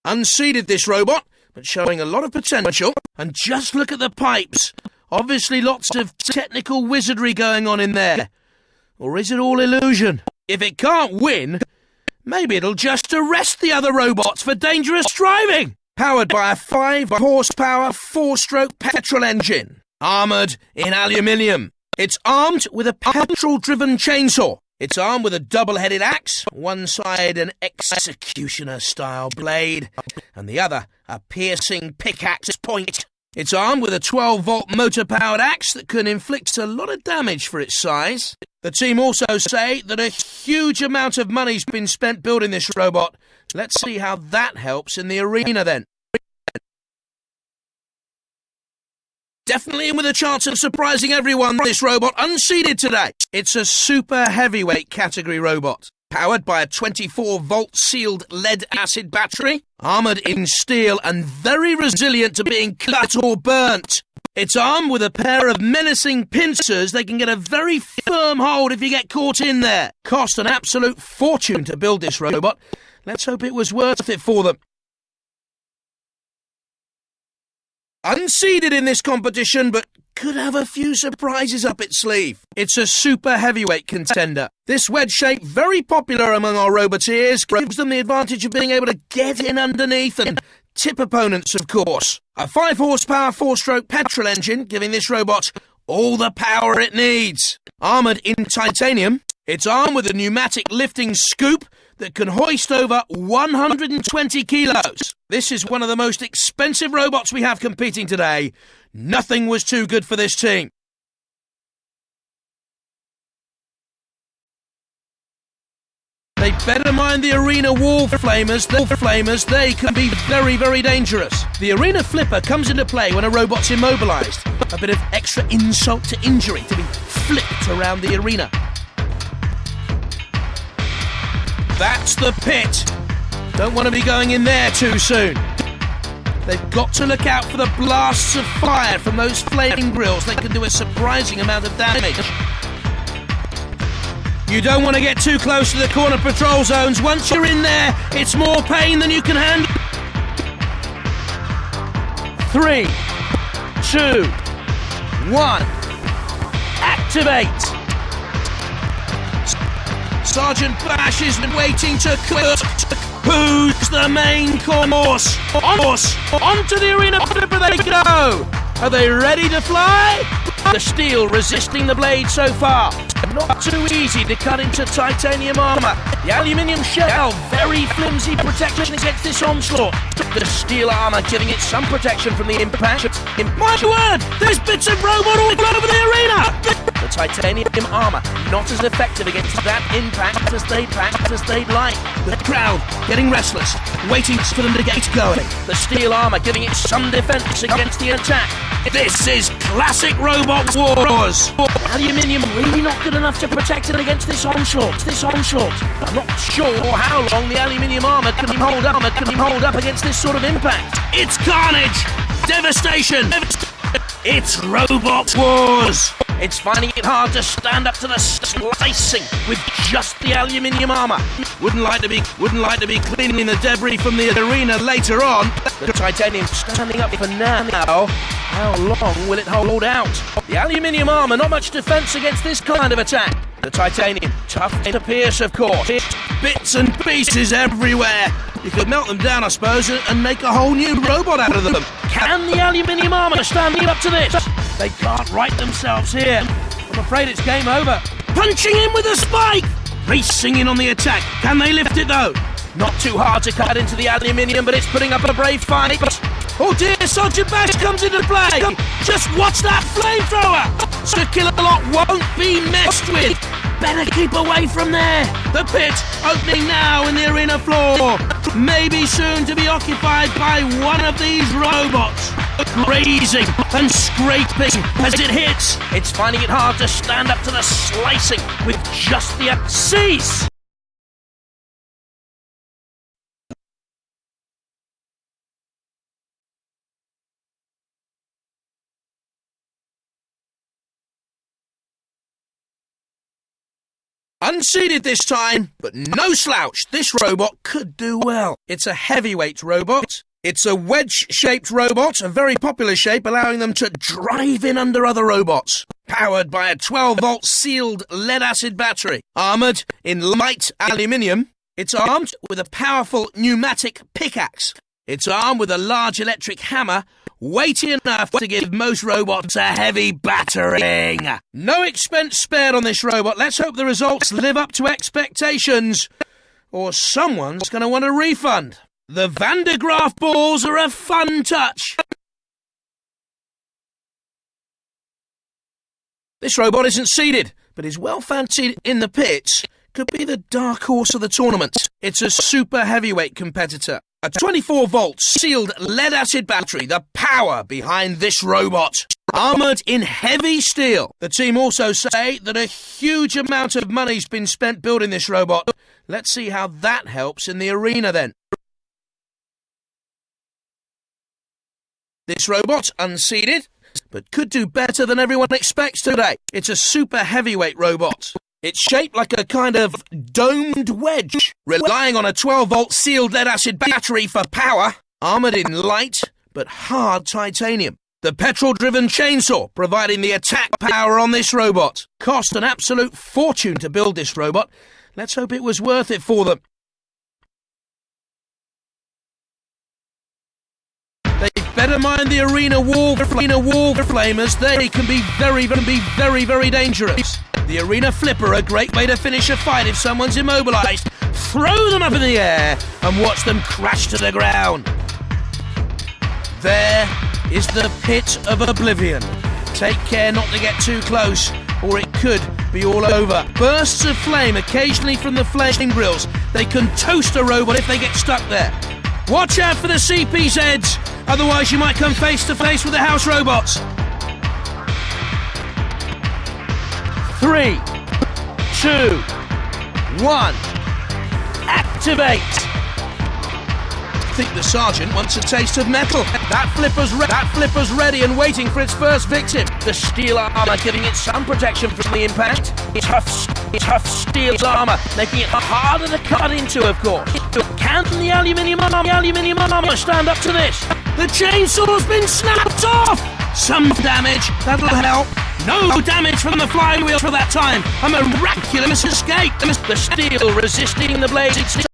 Unseeded this robot, but showing a lot of potential. And just look at the pipes. Obviously lots of technical wizardry going on in there. Or is it all illusion? If it can't win, maybe it'll just arrest the other robots for dangerous driving. Powered by a 5-horsepower 4-stroke petrol engine. Armoured in aluminium. It's armed with a petrol-driven chainsaw. It's armed with a double-headed axe, one side an executioner-style blade, and the other a piercing pickaxe point. It's armed with a 12-volt motor-powered axe that can inflict a lot of damage for its size. The team also say that a huge amount of money's been spent building this robot. Let's see how that helps in the arena then. Definitely in with a chance of surprising everyone, this robot, unseeded today. It's a super heavyweight category robot, powered by a 24-volt sealed lead-acid battery, armoured in steel and very resilient to being cut or burnt. It's armed with a pair of menacing pincers. They can get a very firm hold if you get caught in there. Cost an absolute fortune to build this robot. Let's hope it was worth it for them. Unseeded in this competition, but could have a few surprises up its sleeve. It's a super heavyweight contender. This wedge shape, very popular among our roboteers, gives them the advantage of being able to get in underneath and tip opponents, of course. A 5-horsepower 4-stroke petrol engine, giving this robot all the power it needs. Armoured in titanium, it's armed with a pneumatic lifting scoop that can hoist over 120 kilos. This is one of the most expensive robots we have competing today. Nothing was too good for this team. They better mind the arena wall flamers. They can be very, very dangerous. The arena flipper comes into play when a robot's immobilised. A bit of extra insult to injury to be flipped around the arena. That's the pit. Don't want to be going in there too soon. They've got to look out for the blasts of fire from those flame grills. They can do a surprising amount of damage. You don't want to get too close to the corner patrol zones. Once you're in there, it's more pain than you can handle. 3, 2, 1. Activate. Sergeant Bash is waiting to cook. Who's the main course? Onto the arena flipper they go. Are they ready to fly? The steel resisting the blade so far. Not too easy to cut into titanium armour. The aluminium shell, very flimsy protection against this onslaught. The steel armour giving it some protection from the impact. My word, there's bits of robot all over the arena. The titanium armour not as effective against that impact as they'd like. The crowd getting restless, waiting for them to get going. The steel armour giving it some defence against the attack. This is classic robot wars. Aluminium really not good enough to protect it against this onslaught. I'm not sure how long the aluminium armour can hold up against this sort of impact. It's carnage, devastation. It's robot wars. It's finding it hard to stand up to the slicing with just the aluminium armour. Wouldn't like to be cleaning the debris from the arena later on. The titanium standing up for now. How long will it hold out? The aluminium armour, not much defence against this kind of attack. The titanium, tough to pierce, of course. Bits and pieces everywhere. You could melt them down, I suppose, and make a whole new robot out of them. Can the aluminium armour stand up to this? They can't right themselves here. I'm afraid it's game over. Punching in with a spike! Racing in on the attack. Can they lift it, though? Not too hard to cut into the aluminium, but it's putting up a brave fight. Oh dear, Sergeant Bash comes into play! Just watch that flamethrower! Sir Killalot won't be messed with! Better keep away from there! The pit opening now in the arena floor! Maybe soon to be occupied by one of these robots! Grazing and scraping as it hits! It's finding it hard to stand up to the slicing with just the... Cease! Unseated this time, but no slouch. This robot could do well. It's a heavyweight robot. It's a wedge-shaped robot, a very popular shape, allowing them to drive in under other robots. Powered by a 12-volt sealed lead-acid battery. Armoured in light aluminium. It's armed with a powerful pneumatic pickaxe. It's armed with a large electric hammer, weighty enough to give most robots a heavy battering. No expense spared on this robot. Let's hope the results live up to expectations, or someone's going to want a refund. The Van de Graaff balls are a fun touch. This robot isn't seeded, but is well fancied in the pits. Could be the dark horse of the tournament. It's a super heavyweight competitor. A 24-volt sealed lead-acid battery, the power behind this robot. Armoured in heavy steel. The team also say that a huge amount of money's been spent building this robot. Let's see how that helps in the arena then. This robot, unseeded, but could do better than everyone expects today. It's a super heavyweight robot. It's shaped like a kind of domed wedge, relying on a 12-volt sealed lead-acid battery for power, armoured in light but hard titanium. The petrol-driven chainsaw providing the attack power on this robot. Cost an absolute fortune to build this robot. Let's hope it was worth it for them. They better mind the arena wall flamers. They can be very dangerous. The arena flipper, a great way to finish a fight if someone's immobilised. Throw them up in the air and watch them crash to the ground. There is the pit of oblivion. Take care not to get too close, or it could be all over. Bursts of flame occasionally from the flame grills. They can toast a robot if they get stuck there. Watch out for the CPZs, otherwise you might come face to face with the house robots. 3, 2, 1, activate! I think the sergeant wants a taste of metal. That flipper's ready and waiting for its first victim. The steel armour giving it some protection from the impact. Tough steel armour, making it harder to cut into, of course. Can the aluminium armour stand up to this? The chainsaw's been snapped off! Some damage, that'll help. No damage from the flywheel for that time. A miraculous escape. The steel resisting the blades.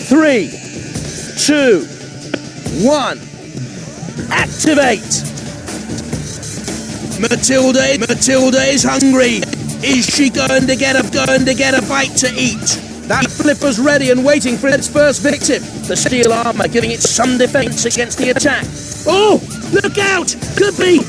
3, 2, 1, activate! Matilda is hungry. Is she going to get a bite to eat? That flipper's ready and waiting for its first victim. The steel armour giving it some defence against the attack. Oh, look out! Could be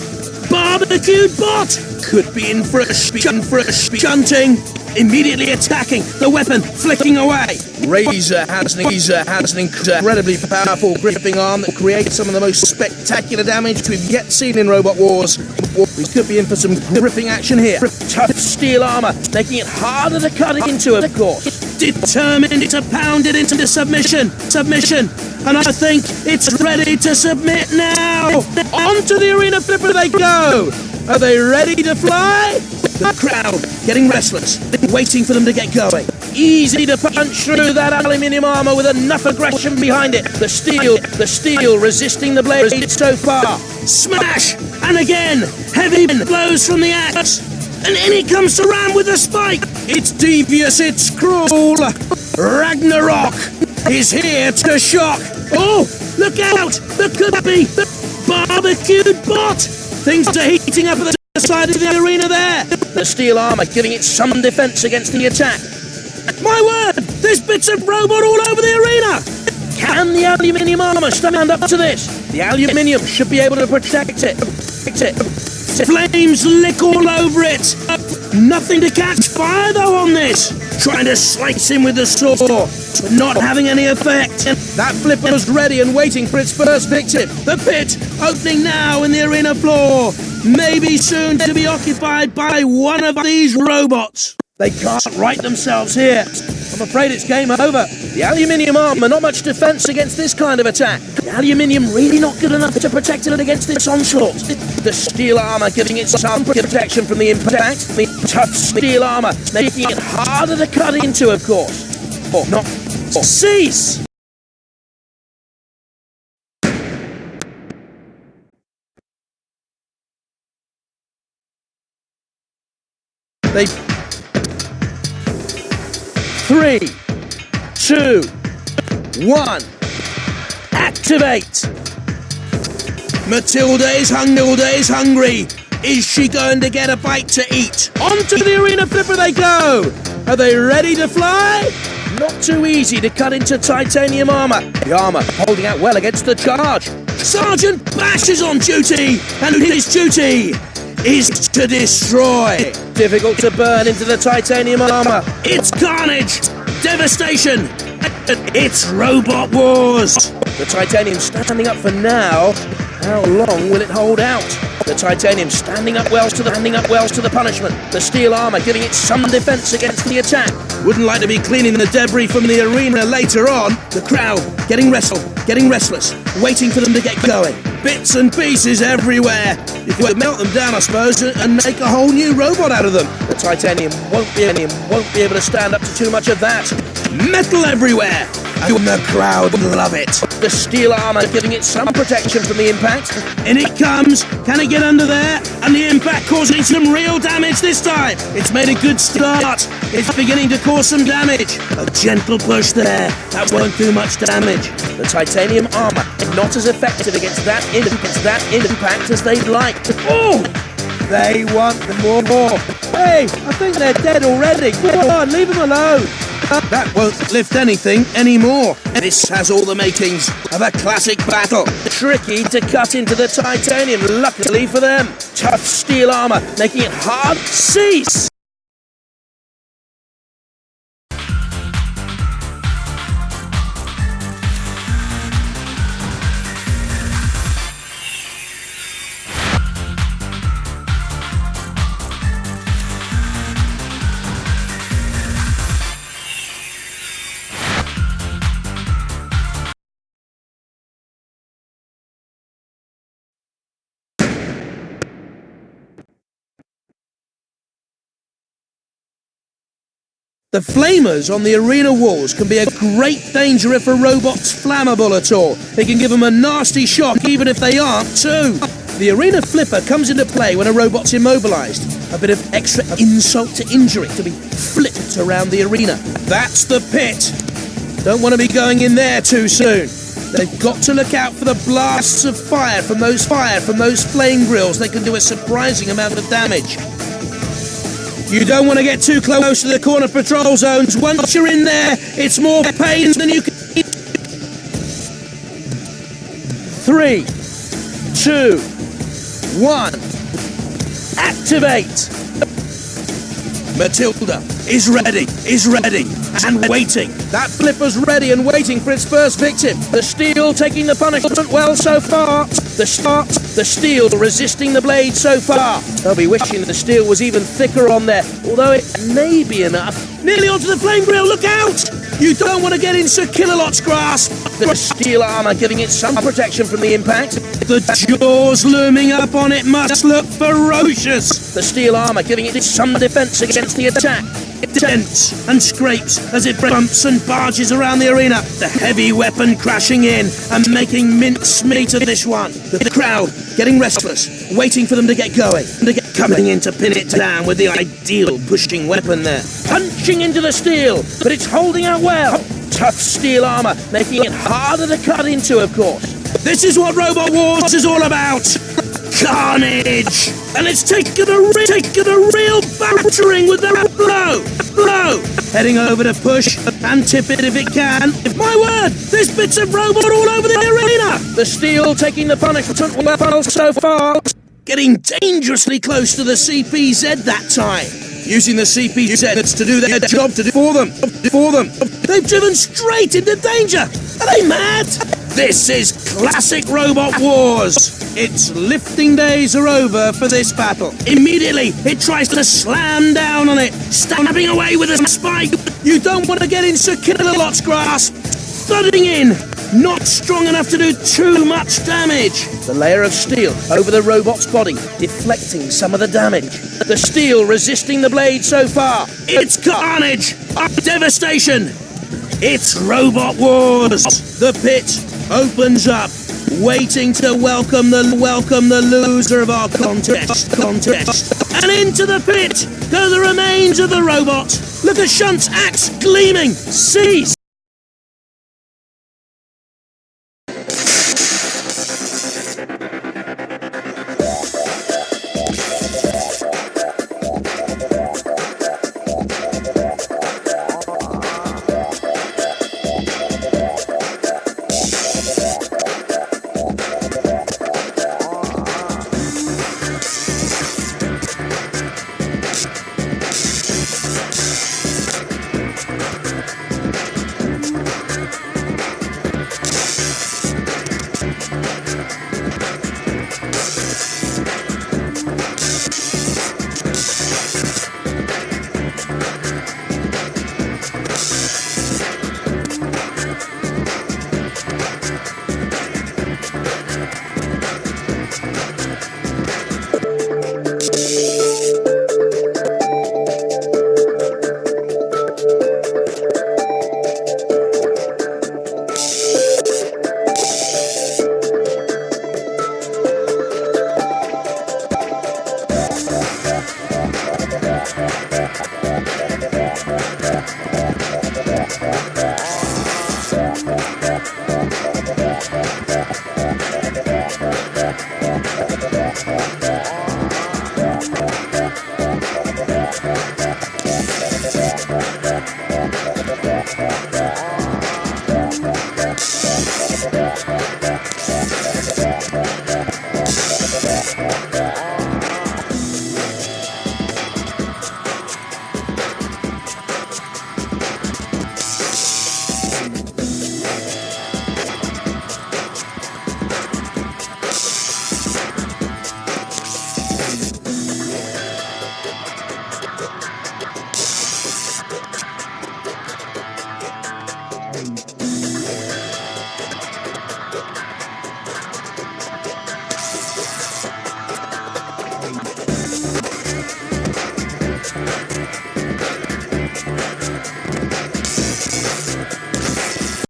barbecued bot. Could be in for a shunting. Immediately attacking, the weapon flicking away. Razer has an incredibly powerful gripping arm that creates some of the most spectacular damage we've yet seen in Robot Wars. We could be in for some gripping action here. Tough steel armour, making it harder to cut into, of course. Determined to pound it into submission. And I think it's ready to submit now. Onto the arena flipper they go. Are they ready to fly? The crowd getting restless, waiting for them to get going. Easy to punch through that aluminium armour with enough aggression behind it. The steel resisting the blades so far. Smash! And again, heavy blows from the axe. And in he comes to ram with a spike. It's devious, it's cruel. Ragnarok is here to shock. Oh, look out! There could be the barbecued bot. Things are heating up at the side of the arena there. The steel armour giving it some defence against the attack. My word! There's bits of robot all over the arena! Can the aluminium armour stand up to this? The aluminium should be able to protect it. Flames lick all over it. Nothing to catch fire though on this. Trying to slice him with the saw, but not having any effect. That flipper was ready and waiting for its first victim. The pit opening now in the arena floor. Maybe soon to be occupied by one of these robots. They can't right themselves here. I'm afraid it's game over. The aluminium armour, not much defence against this kind of attack. The aluminium really not good enough to protect it against this onslaught. The steel armour giving it some protection from the impact. The tough steel armour making it harder to cut into, of course. Or not. Cease! They... 3, 2, 1, activate! Matilda is hungry. Is she going to get a bite to eat? Onto the arena flipper they go! Are they ready to fly? Not too easy to cut into titanium armour. The armour holding out well against the charge. Sergeant Bash is on duty, and his duty is to destroy. Difficult to burn into the titanium armour. It's carnage, devastation. It's robot wars. The titanium standing up for now. How long will it hold out? The titanium standing up well to the punishment. The steel armour giving it some defence against the attack. Wouldn't like to be cleaning the debris from the arena later on. The crowd getting restless, waiting for them to get going. Bits and pieces everywhere. You could melt them down, I suppose, and make a whole new robot out of them. The titanium won't be able to stand up to too much of that. Metal everywhere. And the crowd love it. The steel armour giving it some protection from the impact. In it comes. Can it get under there? And the impact causing some real damage this time. It's made a good start. It's beginning to cause some damage. A gentle push there. That won't do much damage. The titanium armour not as effective against that impact as they'd like. Oh! They want more. Hey, I think they're dead already. Come on, leave them alone. That won't lift anything anymore. This has all the makings of a classic battle. Tricky to cut into the titanium, luckily for them. Tough steel armour, making it hard. Cease! The flamers on the arena walls can be a great danger if a robot's flammable at all. They can give them a nasty shock even if they aren't too. The arena flipper comes into play when a robot's immobilised. A bit of extra insult to injury to be flipped around the arena. That's the pit. Don't want to be going in there too soon. They've got to look out for the blasts of fire from those flame grills. They can do a surprising amount of damage. You don't want to get too close to the corner patrol zones. Once you're in there, it's more pain than you can... 3, 2, 1, activate! Matilda is ready, and waiting. That flipper's ready and waiting for its first victim. The steel taking the punishment well so far. The steel resisting the blade so far. They'll be wishing the steel was even thicker on there, although it may be enough. Nearly onto the flame grill, look out! You don't want to get in Sir Killalot's grasp. The steel armour giving it some protection from the impact. The jaws looming up on it must look ferocious. The steel armour giving it some defence against the attack. It dents and scrapes as it bumps and barges around the arena. The heavy weapon crashing in and making mincemeat of this one. The crowd getting restless, waiting for them to get going. Coming in to pin it down with the ideal pushing weapon there. Punching into the steel, but it's holding out well. Tough steel armour, making it harder to cut into, of course. This is what Robot Wars is all about. carnage! And it's taken a real battering with the blow! Heading over to push and tip it if it can. My word, there's bits of robot all over the arena! The steel taking the punishment well so far. Getting dangerously close to the CPZ that time. Using the CPZs to do their job for them. They've driven straight into danger. Are they mad? This is classic Robot Wars. Its lifting days are over for this battle. Immediately, it tries to slam down on it, stabbing away with a spike. You don't want to get in Sir Killalot's grasp. Thudding in, not strong enough to do too much damage. The layer of steel over the robot's body, deflecting some of the damage. The steel resisting the blade so far. It's carnage, devastation. It's Robot Wars. The pit opens up, waiting to welcome the loser of our contest. And into the pit go the remains of the robot. Look at Shunt's axe gleaming. Seize.